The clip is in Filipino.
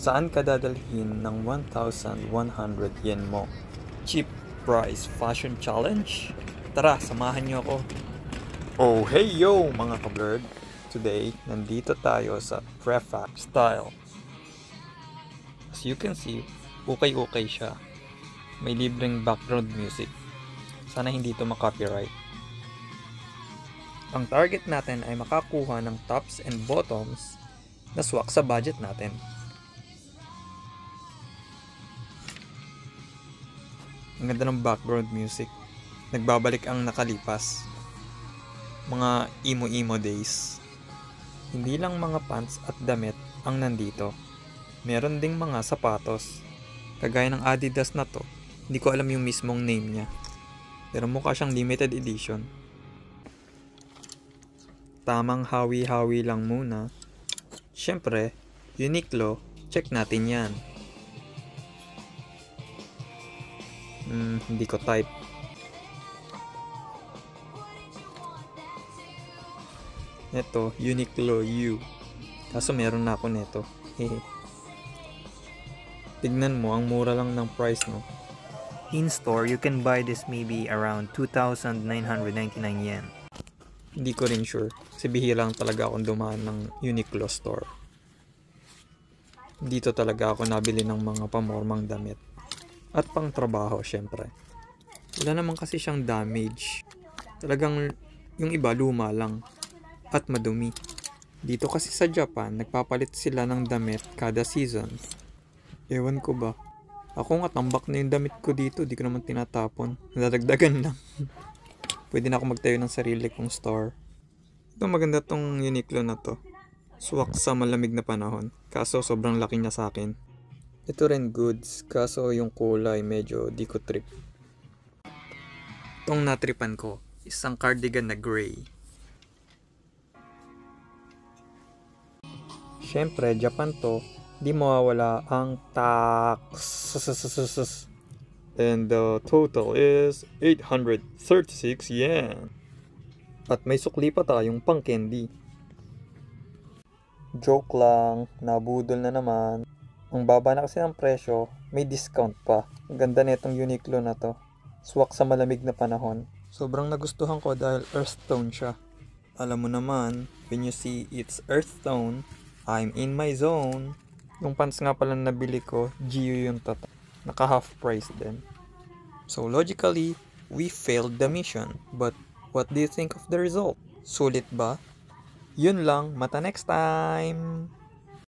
Saan ka dadalhin ng 1,100 yen mo? Cheap price fashion challenge? Tara, samahan niyo ako. Oh hey yo mga ka-blurred! Today, nandito tayo sa Prefab Style. As you can see, ukay-ukay siya. May libreng background music. Sana hindi ito makopyright. Ang target natin ay makakuha ng tops and bottoms na swak sa budget natin. Ang ganda ng background music. Nagbabalik ang nakalipas. Mga emo-emo days. Hindi lang mga pants at damit ang nandito. Meron ding mga sapatos. Kagaya ng Adidas na to. Hindi ko alam yung mismong name niya. Pero mukha siyang limited edition. Tamang hawi-hawi lang muna. Siyempre, Uniqlo, check natin yan. Hindi ko type. Ito, Uniqlo U. Kaso meron na ako neto. Tignan mo, ang mura lang ng price, no? In store, you can buy this maybe around 2,999 yen. Hindi ko rin sure. Kasi bihira lang talaga akong dumaan ng Uniqlo store. Dito talaga ako nabili ng mga pamormang damit. At pang trabaho, syempre. Wala naman kasi siyang damage. Talagang yung iba luma lang. At madumi. Dito kasi sa Japan, nagpapalit sila ng damit kada season. Ewan ko ba. Ako nga tambak na yung damit ko dito. Di ko naman tinatapon. Nadadagdagan lang. Pwede na ako magtayo ng sarili kong store. Ito maganda tong Uniqlo na to. Swak sa malamig na panahon. Kaso sobrang laki niya sa akin. Ito rin goods. Kaso yung kulay medyo di ko trip. Itong natripan ko. Isang cardigan na gray. Siyempre, Japan to. Di mawawala ang tax. And the total is 836 yen. At may sukli pa tayong pang candy. Joke lang, nabudol na naman. Ang baba na kasi ng presyo, may discount pa. Ang ganda nitong Uniqlo na to. Swak sa malamig na panahon. Sobrang nagustuhan ko dahil earth tone siya. Alam mo naman, when you see it's earth tone, I'm in my zone. Yung pants nga pala nabili ko, GU yung tata. Naka half price din. So logically, we failed the mission. But what do you think of the result? Sulit ba? Yun lang, mata next time!